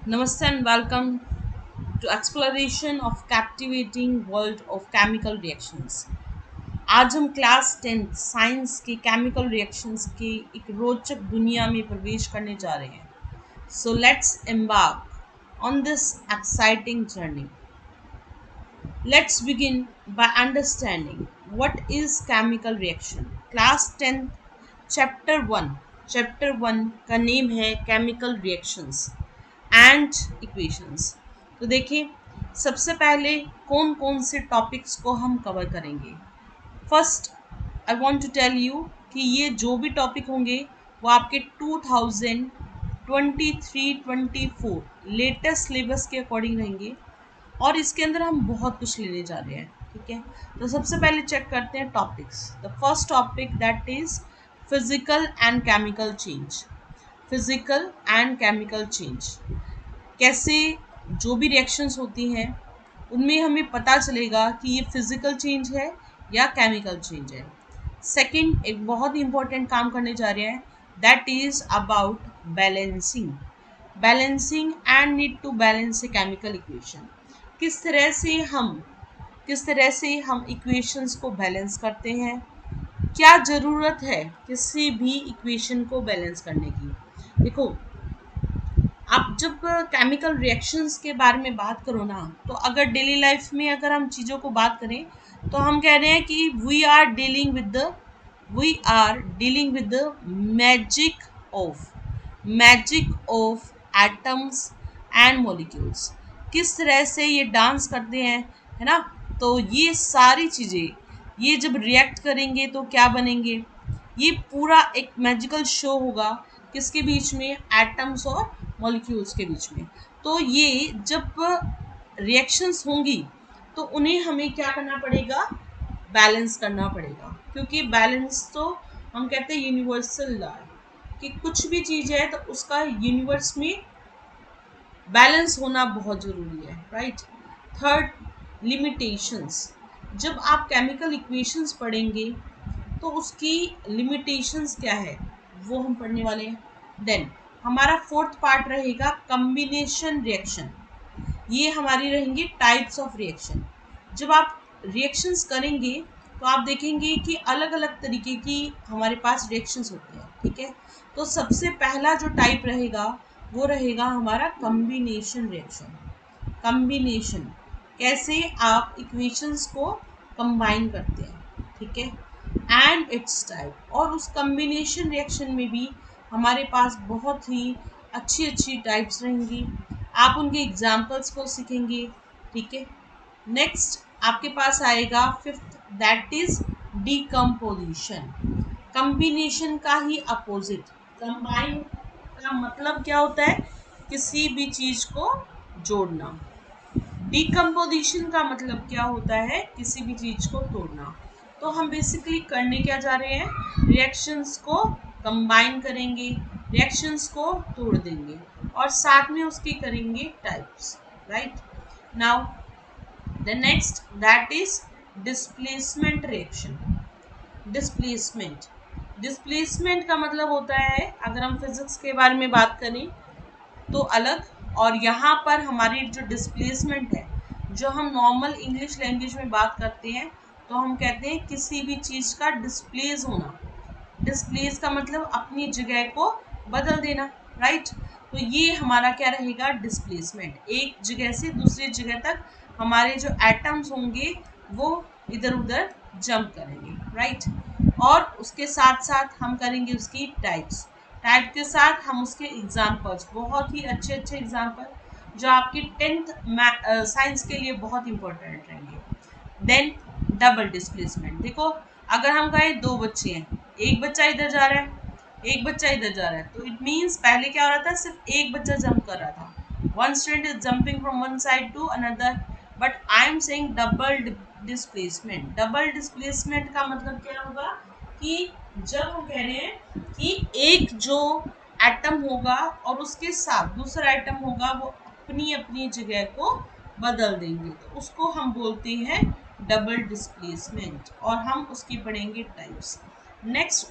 Namaste and welcome to exploration of captivating world of chemical reactions। आज हम class 10th science के chemical reactions के एक रोचक दुनिया में प्रवेश करने जा रहे हैं। So let's embark on this exciting journey। Let's begin by understanding what is chemical reaction। Class 10th chapter 1 का नेम है केमिकल रिएक्शंस एंड इक्वेशंस। तो देखिए, सबसे पहले कौन कौन से टॉपिक्स को हम कवर करेंगे। First, I want to tell you कि ये जो भी टॉपिक होंगे वो आपके 2023-24 लेटेस्ट सिलेबस के अकॉर्डिंग रहेंगे और इसके अंदर हम बहुत कुछ लेने जा रहे हैं। ठीक है, तो सबसे पहले चेक करते हैं topics. The first topic that is physical and chemical change. Physical and chemical change, कैसे जो भी रिएक्शंस होती हैं उनमें हमें पता चलेगा कि ये फिजिकल चेंज है या केमिकल चेंज है। सेकंड, एक बहुत ही इंपॉर्टेंट काम करने जा रहे हैं, that is about balancing. Balancing and need to balance a chemical equation. किस तरह से हम इक्वेशंस को बैलेंस करते हैं, क्या ज़रूरत है किसी भी इक्वेशन को बैलेंस करने की। देखो, आप जब केमिकल रिएक्शंस के बारे में बात करो ना, तो अगर डेली लाइफ में अगर हम चीज़ों को बात करें तो हम कह रहे हैं कि we are dealing with the magic of atoms and molecules. किस तरह से ये डांस करते हैं, है ना। तो ये सारी चीज़ें, ये जब रिएक्ट करेंगे तो क्या बनेंगे, ये पूरा एक मैजिकल शो होगा किसके बीच में, एटम्स और मॉलिक्यूल्स के बीच में। तो ये जब रिएक्शंस होंगी तो उन्हें हमें क्या करना पड़ेगा, बैलेंस करना पड़ेगा, क्योंकि बैलेंस तो हम कहते हैं यूनिवर्सल लॉ है कि कुछ भी चीज़ है तो उसका यूनिवर्स में बैलेंस होना बहुत ज़रूरी है, राइट। Third, limitations. जब आप केमिकल इक्वेशंस पढ़ेंगे तो उसकी लिमिटेशंस क्या है वो हम पढ़ने वाले हैं। देन हमारा फोर्थ पार्ट रहेगा कम्बिनेशन रिएक्शन। ये हमारी रहेंगी टाइप्स ऑफ रिएक्शन। जब आप रिएक्शंस करेंगे तो आप देखेंगे कि अलग अलग तरीके की हमारे पास रिएक्शंस होते हैं। ठीक है, तो सबसे पहला जो टाइप रहेगा वो रहेगा हमारा कम्बिनेशन रिएक्शन। कम्बिनेशन, कैसे आप इक्वेशंस को कंबाइन करते हैं। ठीक है, एंड इट्स टाइप, और उस कम्बिनेशन रिएक्शन में भी हमारे पास बहुत ही अच्छी अच्छी टाइप्स रहेंगी। आप उनके एग्जाम्पल्स को सीखेंगे। ठीक है, नेक्स्ट आपके पास आएगा fifth, that is decomposition. Combination का ही अपोजिट, कंबाइन का मतलब क्या होता है, किसी भी चीज़ को जोड़ना। डीकम्पोजिशन का मतलब क्या होता है, किसी भी चीज़ को तोड़ना। तो हम बेसिकली करने क्या जा रहे हैं, रिएक्शंस को कंबाइन करेंगे, रिएक्शंस को तोड़ देंगे और साथ में उसके करेंगे types, right. Now the next, that is displacement reaction. Displacement, displacement का मतलब होता है, अगर हम फिजिक्स के बारे में बात करें तो अलग, और यहाँ पर हमारी जो डिस्प्लेसमेंट है, जो हम नॉर्मल इंग्लिश लैंग्वेज में बात करते हैं तो हम कहते हैं किसी भी चीज़ का डिस्प्लेस होना। डिस्प्लेस का मतलब अपनी जगह को बदल देना, राइट। तो ये हमारा क्या रहेगा, डिस्प्लेसमेंट। एक जगह से दूसरी जगह तक हमारे जो एटम्स होंगे वो इधर उधर जंप करेंगे, राइट। और उसके साथ साथ हम करेंगे उसकी टाइप्स। टाइप के साथ हम उसके एग्जाम्पल्स, बहुत ही अच्छे अच्छे एग्जाम्पल जो आपकी 10th साइंस के लिए बहुत इंपॉर्टेंट रहेंगे। Then double displacement. देखो, अगर हम कहें दो बच्चे हैं, एक बच्चा इधर जा रहा है, एक बच्चा इधर जा रहा है, तो इट मीन्स पहले क्या हो रहा था, सिर्फ एक बच्चा जंप कर रहा था, one student is jumping from one side to another, but I am saying double displacement. Double displacement का मतलब क्या होगा कि जब हम कह रहे हैं कि एक जो एटम होगा और उसके साथ दूसरा एटम होगा वो अपनी अपनी जगह को बदल देंगे, तो उसको हम बोलते हैं डबल डिस्प्लेसमेंट, और हम उसकी पढ़ेंगे टाइप्स। नेक्स्ट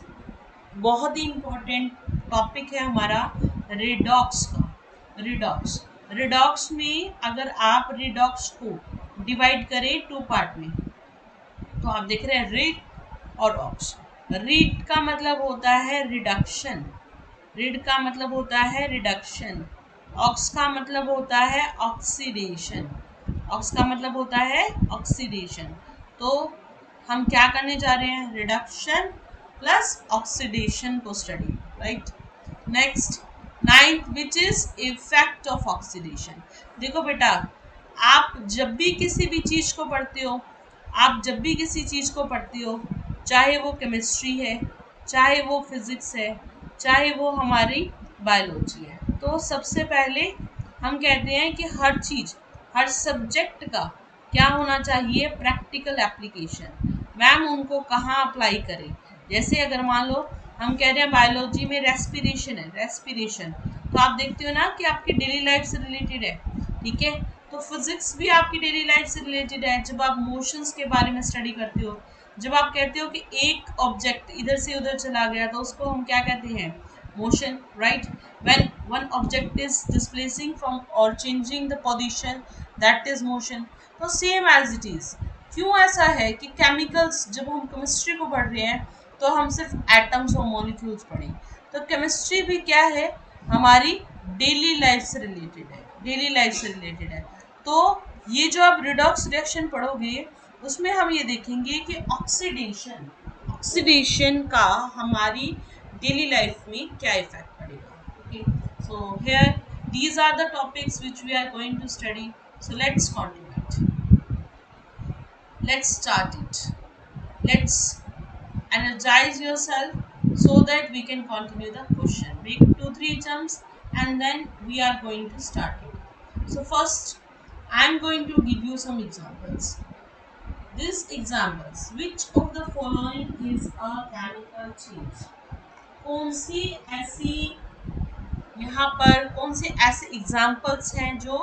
बहुत ही इम्पोर्टेंट टॉपिक है हमारा रिडॉक्स का। रिडॉक्स, रिडॉक्स में अगर आप रिडॉक्स को डिवाइड करें टू पार्ट में, तो आप देख रहे हैं रिड और ऑक्स। रिड का मतलब होता है रिडक्शन, रिड का मतलब होता है रिडक्शन। ऑक्स का मतलब होता है ऑक्सीडेशन, ऑक्स का मतलब होता है ऑक्सीडेशन। तो हम क्या करने जा रहे हैं, रिडक्शन प्लस ऑक्सीडेशन को study, right. Next, ninth, which is effect of oxidation. देखो बेटा, आप जब भी किसी भी चीज को पढ़ते हो, आप जब भी किसी चीज को पढ़ते हो, चाहे वो केमिस्ट्री है, चाहे वो फिजिक्स है, चाहे वो हमारी बायोलॉजी है, तो सबसे पहले हम कहते हैं कि हर चीज, हर सब्जेक्ट का क्या होना चाहिए, प्रैक्टिकल एप्लीकेशन। मैम उनको कहाँ अप्लाई करें। जैसे अगर मान लो हम कह रहे हैं बायोलॉजी में रेस्पिरेशन है, रेस्पिरेशन, तो आप देखते हो ना कि आपकी डेली लाइफ से रिलेटेड है, ठीक है। तो फिजिक्स भी आपकी डेली लाइफ से रिलेटेड है। जब आप मोशंस के बारे में स्टडी करते हो, जब आप कहते हो कि एक ऑब्जेक्ट इधर से उधर चला गया, तो उसको हम क्या कहते हैं, motion, right. When one object is displacing from और changing the position, that is motion. तो सेम एज इट इज। क्यों ऐसा है कि केमिकल्स, जब हम केमिस्ट्री को पढ़ रहे हैं तो हम सिर्फ एटम्स और मॉलिक्यूल्स पढ़ें, तो केमिस्ट्री भी क्या है, हमारी डेली लाइफ से रिलेटेड है, डेली लाइफ से रिलेटेड है। तो ये जो आप रिडॉक्स रिएक्शन पढ़ोगे, उसमें हम ये देखेंगे कि ऑक्सीडेशन, ऑक्सीडेशन का हमारी डेली लाइफ में क्या इफेक्ट पड़ेगा। Okay, so here these are the topics which we are going to study. So let's continue it. Let's start it. Let's energize yourself so that we can continue the question. Make 2-3 jumps and then we are going to start it. So first, I am going to give you some examples. These examples, which of the following is a chemical change? कौन सी ऐसी, यहाँ पर कौन से ऐसे examples हैं जो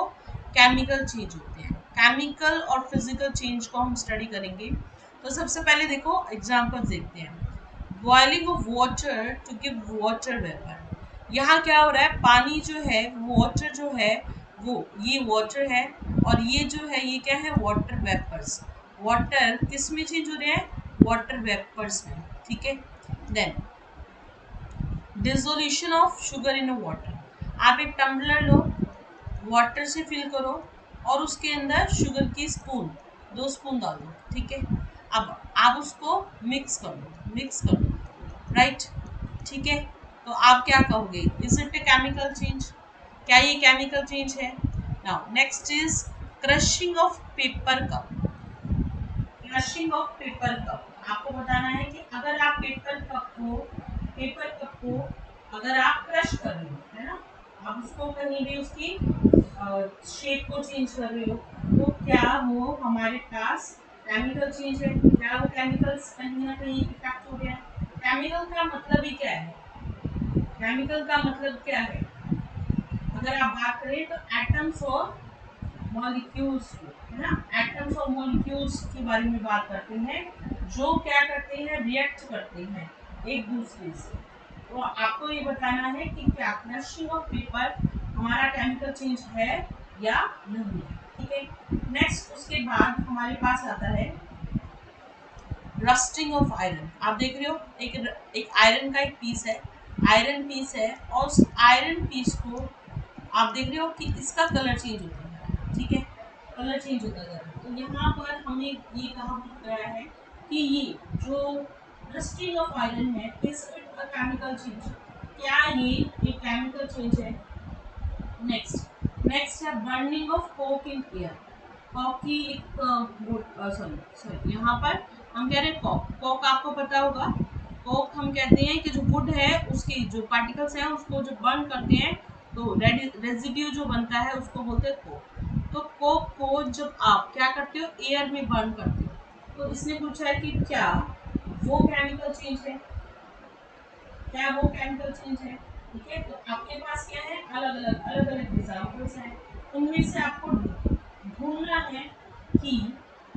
chemical change होते हैं। केमिकल और फिजिकल चेंज को हम स्टडी करेंगे। तो सबसे पहले देखो एग्जाम्पल्स देखते हैं। Boiling of water to give water vapour. यहाँ क्या हो रहा है, पानी जो है, वाटर जो है, वो ये वाटर है, और ये जो है ये क्या है, वाटर वेपर्स। वाटर किस में चेंज हो रहे हैं, वाटर वेपर्स में, ठीक है। Then dissolution of sugar in water. आप एक टम्बलर लो, वाटर से फिल करो और उसके अंदर शुगर की स्पून, 2 स्पून डाल दो, ठीक है। अब आप उसको मिक्स कर दो, मिक्स कर दो, राइट, ठीक है। तो आप क्या कहोगे, is it a chemical change, क्या ये केमिकल चेंज है। Now next is crushing of paper cup. Crushing of paper cup, आपको बताना है कि अगर आप पेपर कप को अगर आप क्रश कर रहे हो, है ना, आप उसको कहीं भी उसकी शेप को चेंज कर रहे हो, तो क्या वो हमारे पास केमिकल चेंज है, क्या वो केमिकल्स कहीं ना कहीं इफेक्ट हो गया है। केमिकल का मतलब ही क्या है, केमिकल का मतलब क्या है, अगर आप बात करें तो एटम्स और मॉलिक्यूल्स को, है ना, एटम्स और मॉलिक्यूल्स के बारे में बात करते हैं, जो क्या करते हैं, रिएक्ट करते हैं एक दूसरे से। तो आपको ये बताना है कि क्या क्रशिंग ऑफ पेपर हमारा केमिकल चेंज है या नहीं, ठीक है। नेक्स्ट उसके बाद हमारे पास आता है रस्टिंग ऑफ आयरन। आप देख रहे हो एक आयरन का एक पीस है, आयरन पीस है, और उस आयरन पीस को आप देख रहे हो कि इसका कलर चेंज होता है, ठीक है, कलर चेंज होता है। तो यहाँ पर हमें ये कहा गया है कि ये जो रस्टिंग ऑफ आयरन है, is it a chemical change, क्या ये एक केमिकल चेंज है। नेक्स्ट है burning of coke in air. Coke की एक सॉरी सॉरी यहाँ पर हम कह रहे हैं कॉक, कॉक आपको पता होगा, कॉक हम कहते हैं कि जो वुड है उसके जो पार्टिकल्स हैं उसको जो बर्न करते हैं, तो रेजिड्यू जो बनता है उसको बोलते हैं कोक। तो कोक को जब आप क्या करते हो, एयर में बर्न करते हो, तो इसने पूछा है कि क्या वो केमिकल चेंज है, क्या वो केमिकल चेंज है, ठीक है। तो आपके पास क्या है, अलग अलग एग्जाम्पल्स हैं, उनमें से आपको ढूंढना है कि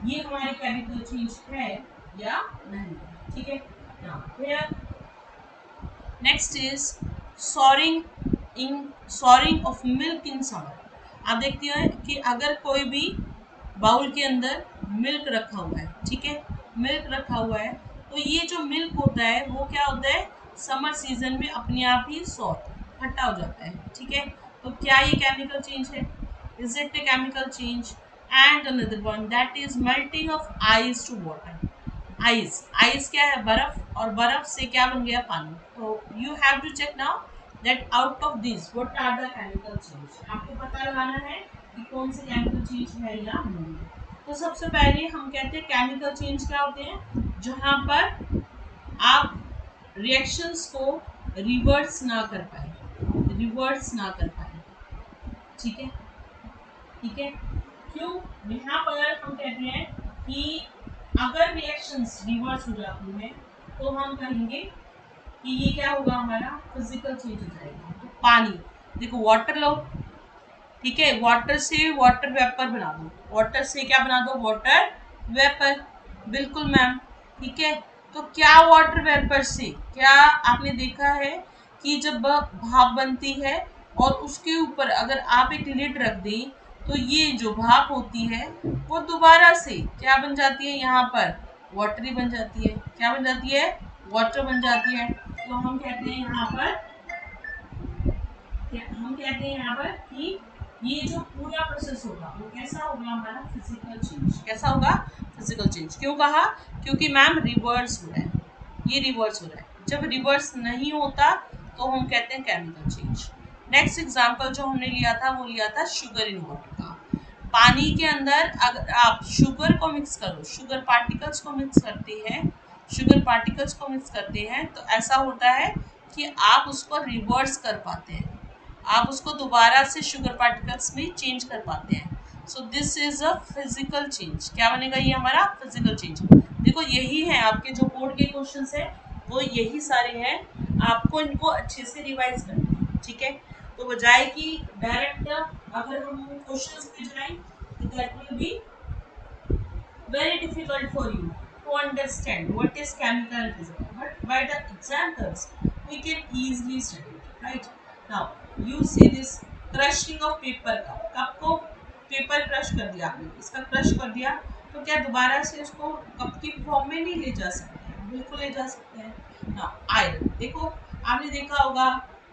ये हमारे केमिकल चेंज है या नहीं, ठीक है। now next is soaring in soaring of milk in summer। आप देखते हैं कि अगर कोई भी बाउल के अंदर मिल्क रखा हुआ है, ठीक है, मिल्क रखा हुआ है, तो ये जो मिल्क होता है वो क्या होता है, समर सीजन में अपने आप ही सॉर्ट खट्टा हो जाता है, ठीक है। तो क्या ये केमिकल चेंज है? Is it a chemical change? And another one that is melting of ice to water. Ice, ice क्या है? बर्फ, और बर्फ से क्या बन गया? पानी। तो you have to check now that out of this what are the chemical change. आपको पता लगाना है कि कौन से केमिकल चेंज है या नहीं। तो सबसे पहले हम कहते हैं केमिकल चेंज क्या होते हैं, जहां पर आप रिएक्शंस को रिवर्स ना कर पाए, रिवर्स ना कर पाए, ठीक है, ठीक है। क्यों? यहाँ पर हम कहते हैं कि अगर रिएक्शंस रिवर्स हो जाती है तो हम कहेंगे कि ये क्या होगा, हमारा फिजिकल चेंज हो जाएगा। तो पानी, देखो वाटर लो, ठीक है, वाटर से वाटर वेपर बना दो, वाटर से क्या बना दो? Water vapour. बिल्कुल मैम, ठीक है। तो क्या वाटर वेपर से, क्या आपने देखा है कि जब भाप बनती है और उसके ऊपर अगर आप एक लिड रख दें तो ये जो भाप होती है वो दोबारा से क्या बन जाती है? यहाँ पर वाटर ही बन जाती है। क्या बन जाती है? वाटर बन जाती है। तो हम कहते हैं यहाँ पर, हम कहते हैं यहाँ पर कि ये जो पूरा प्रोसेस होगा वो कैसा होगा? हमारा फिजिकल चेंज। कैसा होगा? Physical change. क्यों कहा? क्योंकि मैम रिवर्स हो रहा है, ये रिवर्स हो रहा है। जब रिवर्स नहीं होता तो हम कहते हैं केमिकल चेंज। नेक्स्ट एग्जांपल जो हमने लिया था वो लिया था शुगर इन वाटर का। पानी के अंदर अगर आप शुगर को मिक्स करो, शुगर पार्टिकल्स को मिक्स करते हैं, शुगर पार्टिकल्स को मिक्स करते हैं, तो ऐसा होता है कि आप उसको रिवर्स कर पाते हैं, आप उसको दोबारा से शुगर पार्टिकल्स में चेंज कर पाते हैं। सो this is a physical change. क्या बनेगा ये? हमारा फिजिकल चेंज। देखो यही है आपके जो बोर्ड के क्वेश्चंस है वो यही सारे हैं, आपको इनको अच्छे से रिवाइज करना है, ठीक है। तो बजाय कि डायरेक्ट अगर हम क्वेश्चंस पे जाएं तो that will be very difficult for you to understand what is chemical and physical. But by the examples, we can easily study it. Right? Now, you see this crushing of paper cup. Cup को paper crush कर दिया आपने, इसका crush कर दिया, तो क्या दोबारा से उसको कप की फॉर्म में नहीं ले जा सकते हैं? बिल्कुल ले जा सकते हैं। ना आयरन, देखो आपने देखा होगा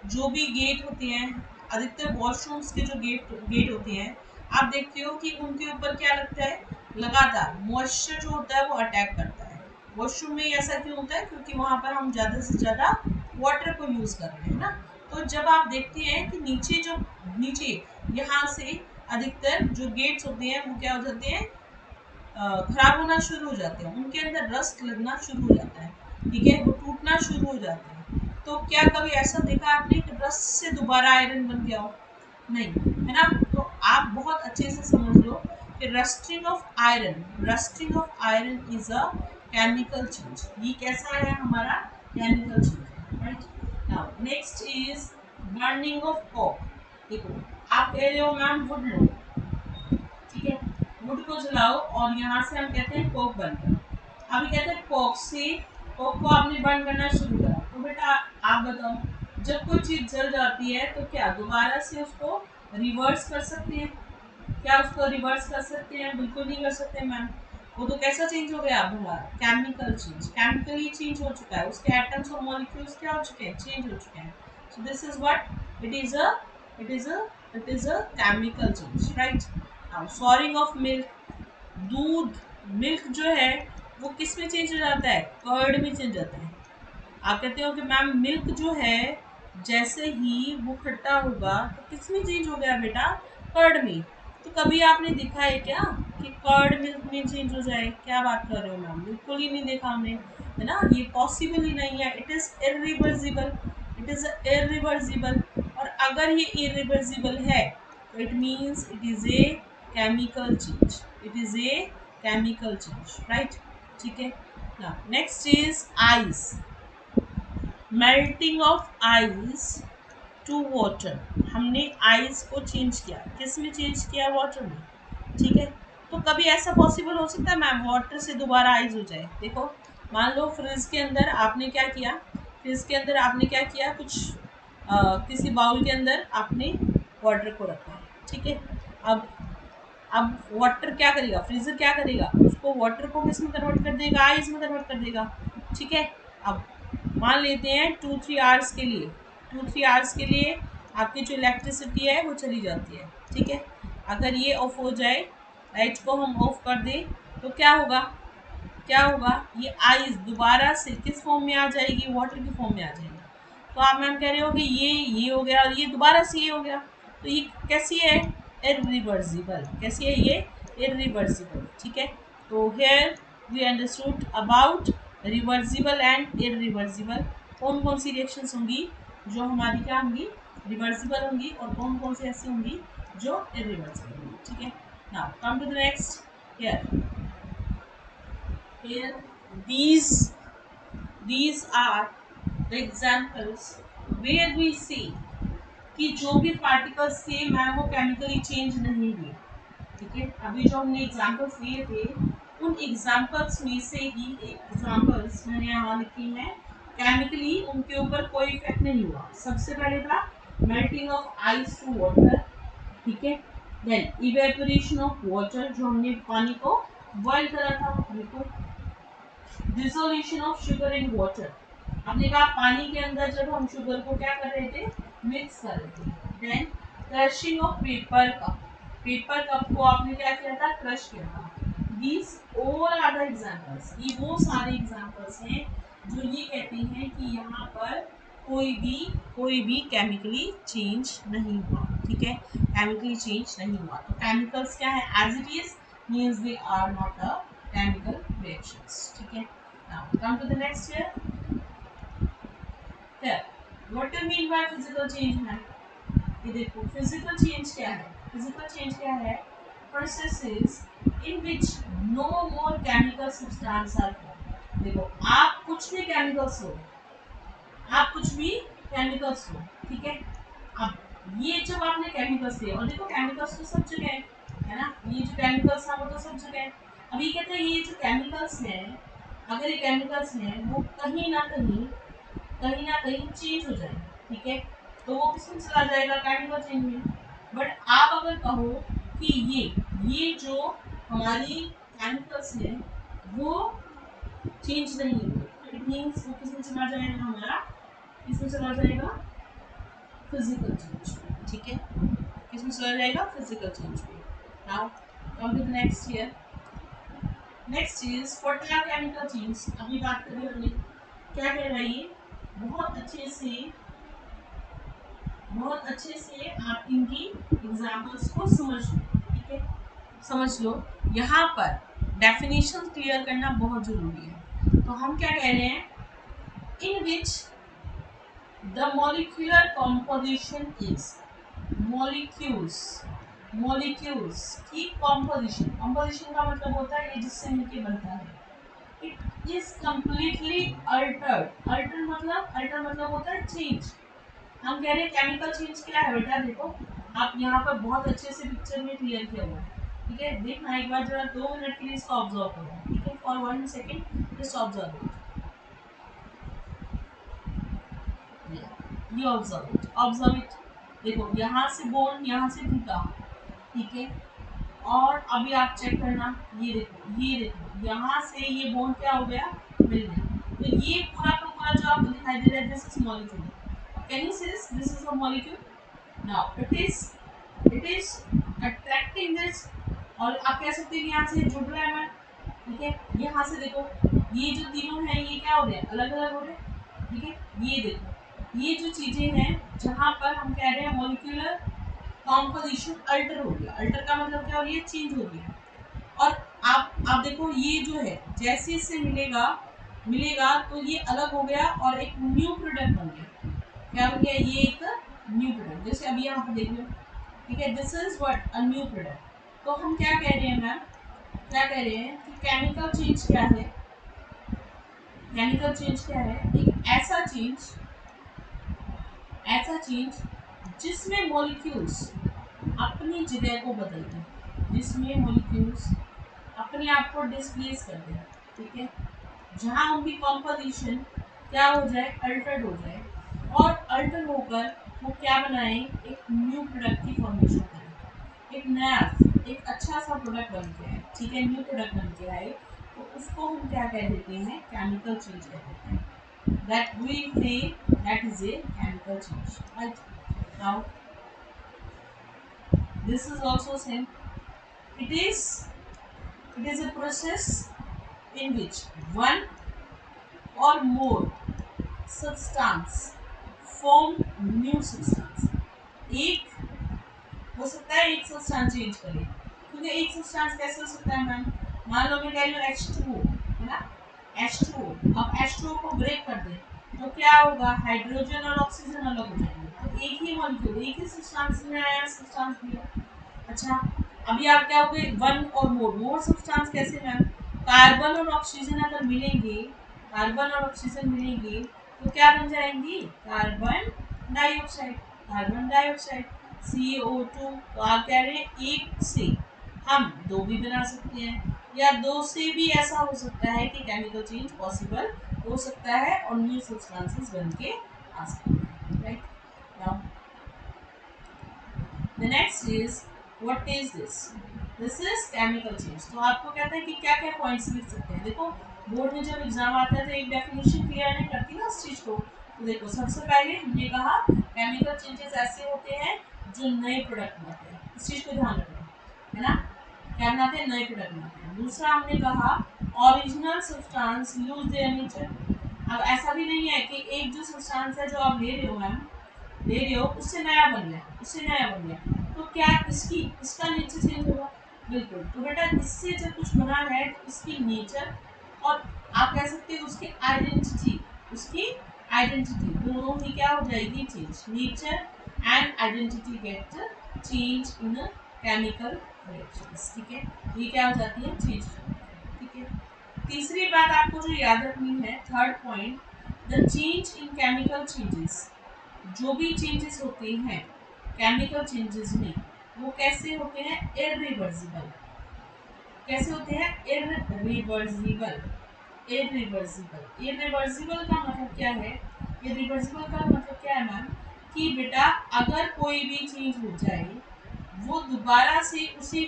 जो भी गेट होते हैं, अधिकतर वॉशरूम्स के जो गेट होते हैं, आप देखते हो कि उनके ऊपर क्या लगता है? लगातार मॉइस्चर जो होता है वो अटैक करता है। वॉशरूम में ऐसा क्यों होता है? क्योंकि वहां पर हम ज्यादा से ज्यादा वाटर को यूज कर रहे हैं ना। तो जब आप देखते हैं कि नीचे यहाँ से अधिकतर जो गेट्स होते हैं वो क्या हो जाते हैं? खराब होना शुरू हो जाते हैं, उनके अंदर रस्ट लगना शुरू हो जाता है, ठीक है, वो टूटना शुरू हो जाते हैं। तो क्या कभी ऐसा देखा आपने कि रस्ट से दोबारा आयरन बन गया हो? नहीं, है ना। तो आप बहुत अच्छे से समझ लो कि rusting of iron is a chemical change. ये कैसा है? हमारा chemical change, right. Now next is burning of Coke. देखो आप कह रहे हो मैम वुड लो, ठीक है, वुड को जलाओ और यहाँ से हम कहते हैं कोक बर्न करो। अभी कहते हैं कोक को आपने बर्न करना शुरू करा, तो बेटा आप बताओ जब कोई चीज जल जाती है तो क्या दोबारा से उसको रिवर्स कर सकते हैं? क्या उसको रिवर्स कर सकते हैं? बिल्कुल नहीं कर सकते मैम। वो तो कैसा चेंज हो गया? हमारा केमिकल चेंज, केमिकली चेंज हो चुका है, उसके एटम्स और मॉलिक्यूल्स क्या हो चुके हैं? चेंज हो चुके हैं। सो this is what it is a it is a it is a chemical change, right. Now soaring of milk, दूध, मिल्क जो है वो किस में चेंज हो जाता है? कर्ड में चेंज हो जाता है। आप कहते हो कि मैम मिल्क जो है जैसे ही वो खट्टा होगा तो किस में चेंज हो गया बेटा? कर्ड में। तो कभी आपने देखा है क्या कि कर्ड मिल्क में चेंज हो जाए? क्या बात कर रहे हो मैम? बिल्कुल ही नहीं देखा हमने, है ना। ये पॉसिबल ही नहीं है। It is irreversible, it is irreversible. और अगर ये इरिवर्सिबल है तो it means it is a chemical change, it is a chemical change, right, ठीक है। Now next is ice, melting of ice to water. हमने आइस को चेंज किया, किस में चेंज किया? वाटर में, ठीक है। तो कभी ऐसा पॉसिबल हो सकता है मैम वाटर से दोबारा आइस हो जाए? देखो मान लो फ्रिज के अंदर आपने क्या किया, फ्रिज के अंदर आपने क्या किया, कुछ किसी बाउल के अंदर आपने वाटर को रखा है, ठीक है। अब वाटर क्या करेगा, फ्रीजर क्या करेगा, उसको वाटर को किस में कन्वर्ट कर देगा, आइस में कन्वर्ट कर देगा। ठीक है, अब मान लेते हैं 2-3 आवर्स के लिए, 2-3 आवर्स के लिए आपकी जो इलेक्ट्रिसिटी है वो चली जाती है। ठीक है, अगर ये ऑफ हो जाए, लाइट को हम ऑफ कर दें, तो क्या होगा, क्या होगा, ये आइस दोबारा से किस फॉर्म में आ जाएगी, वाटर की फॉर्म में आ जाएगी। तो आप मैम कह रहे हो कि ये हो गया और ये दोबारा से ये हो गया, तो ये कैसी है, इरिवर्सिबल। कैसी है ये, इरिवर्सिबल। ठीक है, तो here we understood about reversible and irreversible. कौन कौन सी रिएक्शंस होंगी जो हमारी क्या होंगी, रिवर्सिबल होंगी, और कौन कौन सी ऐसी होंगी जो इरिवर्सिबल होंगी। ठीक है, now come to the next. Here these these are the examples where we see कि जो भी पार्टिकल्स थे मैम वो केमिकली चेंज नहीं हुए। ठीक है, अभी जो हमने एग्जांपल्स लिए थे उन एग्जांपल्स में से ही एग्जांपल्स मैंने यहाँ लिखी हैं, केमिकली उनके ऊपर कोई इफेक्ट नहीं हुआ। सबसे पहले था melting of ice to water. ठीक है, देन इवेपोरेशन ऑफ वाटर, जो हमने पानी को बॉयल करा था, बिल्कुल। Dissolution of sugar in water, हमने कहा पानी के अंदर जब हम शुगर को क्या कर रहे थे, मिक्स कर रहे थे। Then crushing of paper cup, paper cup को आपने क्या किया था, क्रश किया था। These all are the examples, ये वो सारे एग्जांपल्स हैं जो ये कहते हैं कि यहाँ पर कोई भी केमिकली चेंज नहीं हुआ। ठीक है, केमिकली चेंज नहीं हुआ। तो केमिकल्स क्या है, as it is means they are not a chemical reactions. ठीक है, now come to the next here. Here, what do you mean by physical change है, ये देखो physical change क्या है, physical change क्या है, processes in which no more chemical substance are formed। देखो आप कुछ भी केमिकल्स हो, आप कुछ भी केमिकल्स हो, ठीक है। अब ये जब आपने केमिकल्स दिए, और देखो केमिकल्स तो सब जगह है ना, ये जो केमिकल्स है वो तो सब जगह है। अब ये कहते हैं ये जो केमिकल्स हैं, अगर ये केमिकल्स हैं वो कहीं ना कहीं चेंज हो जाए। ठीक है, तो वो किसमें चला जाएगा, केमिकल चेंज में। बट आप अगर कहो कि ये जो हमारी केमिकल्स हैं वो चेंज नहीं हुए, इट मीन्स वो किसमें चला जाएगा, हमारा किसमें चला जाएगा, फिजिकल चेंज। ठीक है, किसमें चला जाएगा, फिजिकल चेंज में। Now come to the next here. Next is what are chemical change. अभी बात करें हमने, क्या कह रहा है ये, बहुत अच्छे से आप इनकी एग्जाम्पल्स को समझ लो। ठीक है, समझ लो, यहाँ पर डेफिनेशन क्लियर करना बहुत जरूरी है। तो हम क्या कह रहे हैं, in which the molecular composition is, molecules की कॉम्पोजिशन का मतलब होता है ये जिससे मिलके बनता है। इट इज कम्प्लीटली अल्टर मतलब होता है चेंज। हम कह रहे हैं केमिकल चेंज क्या है बेटा, देखो आप यहाँ पर बहुत अच्छे से पिक्चर में क्लियर किया हुआ है। ठीक है, देखना एक बार जरा 2 मिनट के लिए इसको ऑब्जर्व करो। ठीक है, फॉर 1 सेकेंड जस्ट ऑब्जर्व, ये ऑब्जर्व इट। देखो यहाँ से बोन यहाँ से टूटा, ठीक है, और अभी आप चेक करना, ये देखो यहाँ से ये बोन क्या हो गया, मिल गया। तो ये पूरा का पूरा जो आपको दिखाई दे रहा है, this is molecule. Can you see this is a molecule. Now it is attracting this, और आप कह सकते हैं यहाँ से जुड़ रहा है मैं। ठीक है, यहाँ से देखो ये जो तीनों हैं ये क्या हो रहे हैं, अलग अलग हो रहे हैं। ठीक है, ये देखो ये जो चीजें हैं जहाँ पर हम कह रहे हैं मॉलिक्यूलर कॉम्पोजिशन अल्टर हो गया। अल्टर का मतलब क्या हो, ये चेंज हो गया। और आप देखो ये जो है जैसे इससे मिलेगा तो ये अलग हो गया और एक न्यू प्रोडक्ट बन गया। क्या बन गया, ये एक न्यू प्रोडक्ट, जैसे अभी यहाँ पे देख लो। ठीक है, this is what, a new product. तो हम क्या कह रहे हैं मैम, क्या कह रहे हैं कि केमिकल चेंज क्या है, केमिकल चेंज क्या है, एक ऐसा चेंज जिसमें मॉलिक्यूल्स अपनी जगह को बदल दें, जिसमें मॉलिक्यूल्स अपने आप को डिस्प्लेस कर दें। ठीक है, जहाँ उनकी कॉम्पोजिशन क्या हो जाए, अल्टर्ड हो जाए, और अल्टर होकर वो क्या बनाए, एक न्यू प्रोडक्ट की फॉर्मेशन करें। एक नया, एक अच्छा सा प्रोडक्ट बन के आए, ठीक है, न्यू प्रोडक्ट बन के आए, तो उसको हम क्या कह देते हैं, केमिकल चेंज कह देते हैं. That we say that is a chemical change, right? Now this is also same. It is it is a process in which one or more substance form new substance. एक हो सकता है एक substance change करे, क्योंकि एक substance कैसे हो सकता है मैम, मान लो मैं कह रही हूँ H2O है ना, H2O, अब H2O को ब्रेक कर दें तो क्या होगा, हाइड्रोजन और ऑक्सीजन अलग हो जाएंगे, तो एक ही मॉलिक्यूल, एक ही सब्सटेंस में आया सब्सटेंस दिया. अच्छा, अभी आप क्या होगे, वन और मोर सब्सटेंस कैसे मैम, कार्बन और ऑक्सीजन अगर मिलेंगे, कार्बन और ऑक्सीजन मिलेंगे तो क्या बन जाएंगी, carbon dioxide, carbon dioxide CO2. तो आप कह रहे हैं एक से हम दो भी बना सकते हैं, या दो से भी ऐसा हो सकता है कि केमिकल चेंज पॉसिबल हो सकता है और न्यू सब्सटेंसेस बन के आ सकते हैं, right. Now the next is what is this, this is chemical change. तो आपको कहता है कि क्या क्या पॉइंट्स लिख सकते हैं. देखो बोर्ड में जब एग्जाम आता है तो एक डेफिनेशन क्लियर नहीं करती ना उस चीज को. तो देखो सबसे पहले हमने कहा केमिकल चेंजेस ऐसे होते हैं जो नए प्रोडक्ट बनाते हैं, इस चीज को ध्यान रखना है ना, क्या बनाते हैं, नए प्रोडक्ट बनाते हैं. दूसरा हमने कहा original substance lose their nature. अब ऐसा भी नहीं है कि एक जो सब्सटेंस है जो आप ले रहे हो मैम, ले रहे हो उससे नया बन गया, उससे नया बन गया, तो क्या इसकी इसका नेचर चेंज होगा, बिल्कुल. तो बेटा इससे जब कुछ बना है तो इसकी नेचर और आप कह सकते हो उसकी आइडेंटिटी, उसकी आइडेंटिटी दोनों ही क्या हो जाएगी, change. Nature and identity get change in chemical reactions, ठीक है, ये क्या हो जाती है, चेंज, ठीक है. तीसरी बात आपको जो याद रखनी है, third point, the change in chemical changes, जो भी चेंजेस होते हैं केमिकल चेंजेस में वो कैसे होते हैं, इरिवर्सिबल. कैसे होते हैं, इरिवर्सिबल. इरिवर्सिबल, इरिवर्सिबल का मतलब क्या है, इरिवर्सिबल का मतलब क्या है मैम, कि बेटा अगर कोई भी चेंज हो जाए वो दोबारा से उसी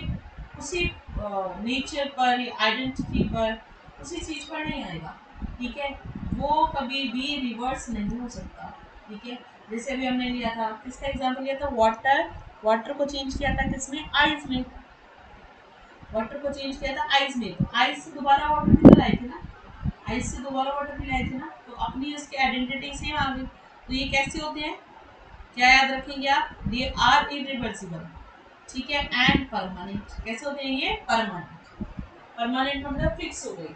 उसी नेचर पर, आइडेंटिटी पर, उसी चीज पर नहीं आएगा, ठीक है, वो कभी भी रिवर्स नहीं हो सकता, ठीक है. जैसे अभी हमने लिया था, किसका एग्जाम्पल लिया था, वाटर, वाटर को चेंज किया था किसमें, आइस में, वाटर को चेंज किया था आइस में, तो आइस से दोबारा वाटर भी लाई थी ना, आइस से दोबारा वाटर भी लाई थी ना, तो अपनी उसकी आइडेंटिटी सेम आ गई. तो ये कैसे होते हैं, क्या याद रखेंगे आप, दे आर इरिवर्सिबल, ठीक है, एंड परमानेंट. कैसे होते हैं ये, परमानेंट. परमानेंट मतलब फिक्स हो गई,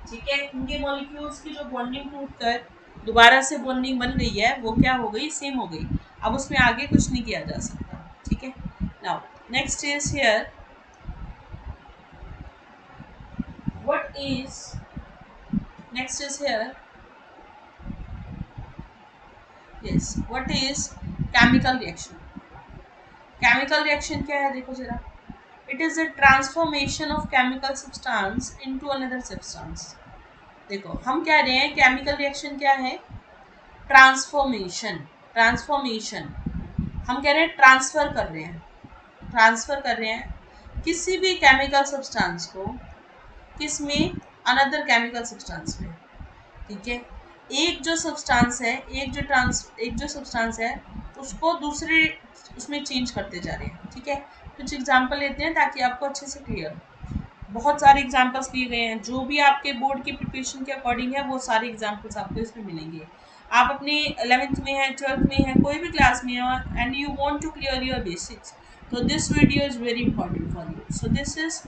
ठीक है, इनके मॉलिक्यूल्स की जो बॉन्डिंग टूटकर दोबारा से बॉन्डिंग बन गई है वो क्या हो गई, सेम हो गई, अब उसमें आगे कुछ नहीं किया जा सकता, ठीक है. Now next is here, what is, next is here, yes, what is chemical reaction. chemical reaction क्या है, देखो जरा, it is a transformation of chemical substance into another substance. देखो हम कह रहे हैं केमिकल रिएक्शन क्या है, ट्रांसफॉर्मेशन, ट्रांसफॉर्मेशन, हम कह रहे हैं ट्रांसफर कर रहे हैं, ट्रांसफर कर रहे हैं किसी भी केमिकल सब्सटेंस को, किस में, अनदर केमिकल सब्सटेंस में, ठीक है. एक जो सब्सटेंस है, एक जो सब्सटेंस है उसको दूसरे उसमें चेंज करते जा रहे हैं, ठीक है. कुछ एग्जांपल लेते हैं ताकि आपको अच्छे से क्लियर हो. बहुत सारे एग्जांपल्स दिए गए हैं, जो भी आपके बोर्ड की प्रिपरेशन के अकॉर्डिंग है वो सारे एग्जांपल्स आपको इसमें मिलेंगे. आप अपनी 11th में है, 12th में है, कोई भी क्लास में है and you want to clear your basics, तो this video is very important for you. So this is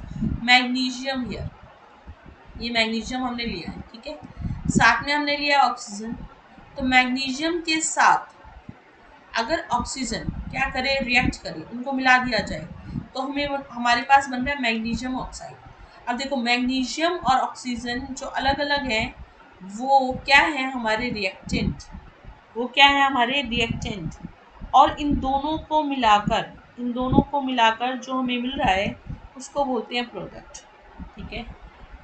magnesium here, ये मैग्नीशियम हमने लिया है, ठीक है. साथ में हमने लिया ऑक्सीजन. तो मैग्नीशियम के साथ अगर ऑक्सीजन क्या करे, रिएक्ट करे, उनको मिला दिया जाए तो हमें हमारे पास बन रहा है मैग्नीशियम ऑक्साइड. अब देखो मैग्नीशियम और ऑक्सीजन जो अलग अलग हैं वो क्या है, हमारे रिएक्टेंट, वो क्या है, हमारे रिएक्टेंट. और इन दोनों को मिलाकर, इन दोनों को मिलाकर जो हमें मिल रहा है उसको बोलते हैं प्रोडक्ट, ठीक है.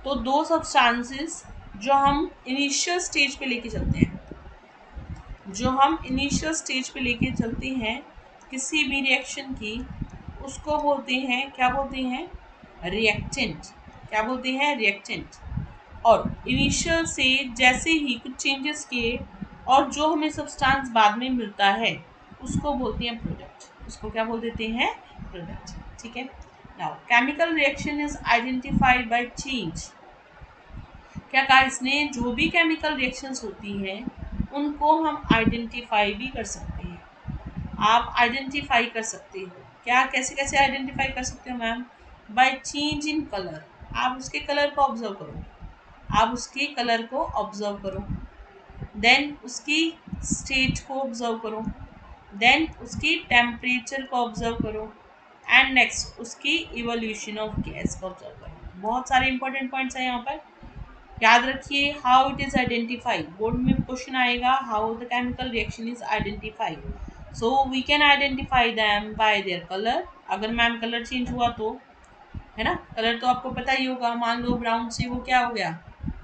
तो दो सब्सटेंसेस जो हम इनिशियल स्टेज पे लेके चलते हैं, जो हम इनिशियल स्टेज पे लेके चलते हैं किसी भी रिएक्शन की, उसको बोलते हैं, क्या बोलते हैं, रिएक्टेंट। क्या बोलते हैं, रिएक्टेंट। और इनिशियल से जैसे ही कुछ चेंजेस किए और जो हमें सब्सटेंस बाद में मिलता है उसको बोलते हैं प्रोडक्ट। उसको क्या बोल देते हैं, प्रोडक्ट। ठीक है। Now chemical reaction is identified by change. क्या कहा इसने, जो भी केमिकल रिएक्शंस होती हैं उनको हम आइडेंटिफाई भी कर सकते हैं। आप आइडेंटिफाई कर सकते हो, क्या, कैसे कैसे आइडेंटिफाई कर सकते हो ma'am, by change in colour. आप उसके कलर को ऑब्जर्व करो, आप उसके कलर को ऑब्जर्व करो, देन उसकी स्टेट को ऑब्जर्व करो, देन उसकी टेम्परेचर को ऑब्जर्व करो, एंड नेक्स्ट उसकी इवोल्यूशन ऑफ गैस को ऑब्जर्व करो। बहुत सारे इंपॉर्टेंट पॉइंट्स हैं यहाँ पर, याद रखिए। How it is identified, board में क्वेश्चन आएगा, how the chemical reaction is identified. So we can identify them by their colour. अगर मैम कलर चेंज हुआ तो, है ना, कलर तो आपको पता ही होगा। मान लो ब्राउन से वो क्या हो गया,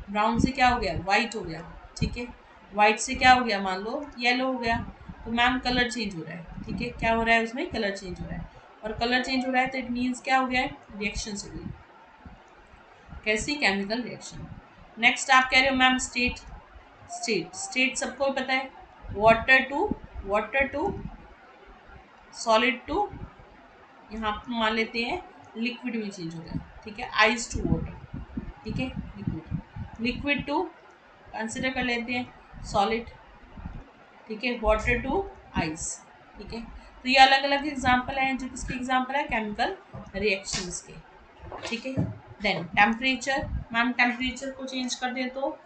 ब्राउन से क्या हो गया, वाइट हो गया। ठीक है, वाइट से क्या हो गया, मान लो येलो हो गया। तो मैम कलर चेंज हो रहा है। ठीक है, क्या हो रहा है उसमें, कलर चेंज हो रहा है। और कलर चेंज हो रहा है तो इट मीन्स क्या हो गया है, रिएक्शन से हुई। कैसी, केमिकल रिएक्शन। नेक्स्ट आप कह रहे हो मैम स्टेट। स्टेट, स्टेट सबको पता है, वाटर टू सॉलिड टू, यहाँ मान लेते हैं लिक्विड में चेंज हो गया। ठीक है, आइस टू वाटर। ठीक है, लिक्विड, लिक्विड टू कंसिडर कर लेते हैं सॉलिड। ठीक है, वाटर टू आइस। ठीक है, तो ये अलग अलग एग्जाम्पल हैं, जो किसके एग्जाम्पल है, केमिकल रिएक्शंस के। ठीक है, देन टेम्परेचर। मैम टेम्परेचर को चेंज कर दें तो,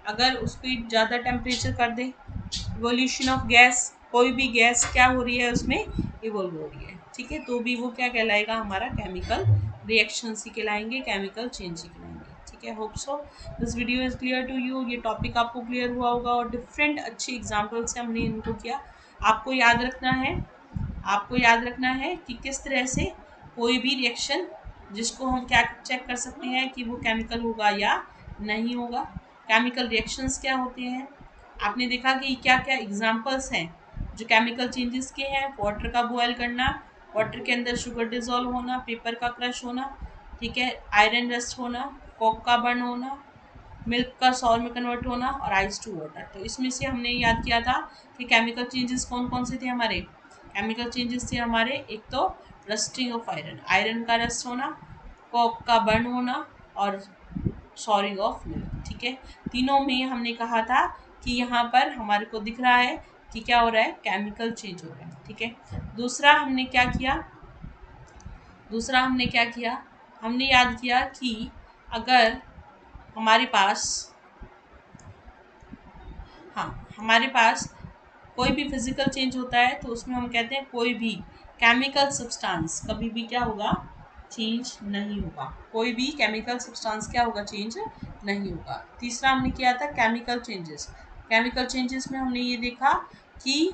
अगर उस पर ज़्यादा टेम्परेचर कर दें, इवोल्यूशन ऑफ गैस, कोई भी गैस क्या हो रही है उसमें, इवोल्व हो रही है। ठीक है, तो भी वो क्या कहलाएगा, हमारा केमिकल रिएक्शंस ही कहलाएंगे, केमिकल चेंज ही कहलाएंगे। ठीक है, hope so this video is clear to you. ये टॉपिक आपको क्लियर हुआ होगा और डिफरेंट अच्छे एग्जाम्पल से हमने इनको किया। आपको याद रखना है, आपको याद रखना है कि किस तरह से कोई भी रिएक्शन जिसको हम क्या चेक कर सकते हैं कि वो केमिकल होगा या नहीं होगा। केमिकल रिएक्शंस क्या होते हैं, आपने देखा कि क्या क्या एग्जांपल्स हैं जो केमिकल चेंजेस के हैं। वाटर का बॉयल करना, वाटर के अंदर शुगर डिजोल्व होना, पेपर का क्रश होना, ठीक है, आयरन रस्ट होना, कोक का बर्न होना, मिल्क का सॉल्ट में कन्वर्ट होना, और आइस टू वाटर। तो इसमें से हमने याद किया था कि केमिकल चेंजेस कौन कौन से थे हमारे। केमिकल चेंजेस थे हमारे, एक तो रस्टिंग ऑफ आयरन, आयरन का रस्ट होना, कोक का बर्न होना, और सॉरिंग ऑफ मिल्क। ठीक है, तीनों में हमने कहा था कि यहाँ पर हमारे को दिख रहा है कि क्या हो रहा है, केमिकल चेंज हो रहा है। ठीक है, दूसरा हमने क्या किया, दूसरा हमने क्या किया, हमने याद किया कि अगर हमारे पास, हाँ, हमारे पास कोई भी फिजिकल चेंज होता है तो उसमें हम कहते हैं कोई भी केमिकल सब्सटेंस कभी भी क्या होगा, चेंज नहीं होगा। कोई भी केमिकल सब्सटेंस क्या होगा, चेंज नहीं होगा। तीसरा हमने किया था केमिकल चेंजेस। केमिकल चेंजेस में हमने ये देखा कि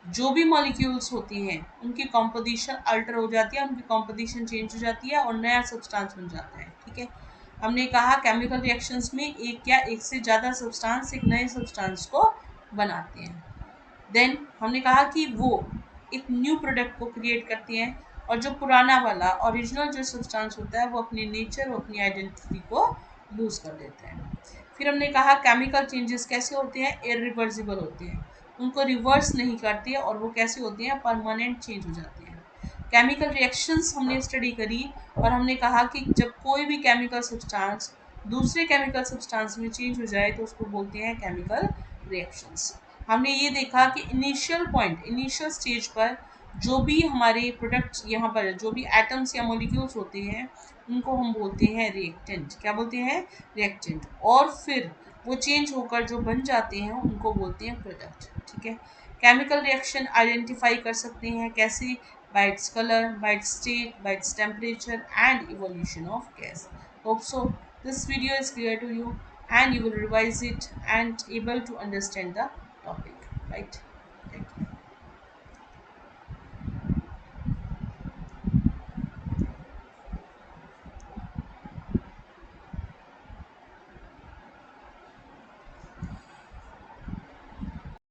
जो भी मॉलिक्यूल्स होती हैं उनकी कॉम्पोजिशन अल्टर हो जाती है, उनकी कॉम्पोजिशन चेंज हो जाती है और नया सब्सटेंस बन जाता है। ठीक है, हमने कहा केमिकल रिएक्शंस में एक या एक से ज़्यादा सब्सटेंस एक नए सब्सटेंस को बनाते हैं। देन हमने कहा कि वो एक न्यू प्रोडक्ट को क्रिएट करती हैं, और जो पुराना वाला ओरिजिनल जो सब्सटेंस होता है वो अपनी नेचर और अपनी आइडेंटिटी को लूज कर देता है। फिर हमने कहा केमिकल चेंजेस कैसे होते हैं, इरिवर्सिबल होते हैं, उनको रिवर्स नहीं करते और वो कैसे होते हैं, परमानेंट चेंज हो जाते हैं। केमिकल रिएक्शंस हमने स्टडी करी और हमने कहा कि जब कोई भी केमिकल सब्सटेंस दूसरे केमिकल सब्सटेंस में चेंज हो जाए तो उसको बोलते हैं केमिकल रिएक्शंस। हमने ये देखा कि इनिशियल पॉइंट, इनिशियल स्टेज पर जो भी हमारे प्रोडक्ट्स यहाँ पर जो भी एटम्स या मॉलिक्यूल्स होते हैं उनको हम बोलते हैं रिएक्टेंट। क्या बोलते हैं, रिएक्टेंट। और फिर वो चेंज होकर जो बन जाते हैं उनको बोलते हैं प्रोडक्ट। ठीक है, केमिकल रिएक्शन आइडेंटिफाई कर सकते हैं कैसे, bye its colour, bye it's state, bye its temperature and evolution of gas. Hope so this video is clear to you and you will revise it and able to understand the topic, right?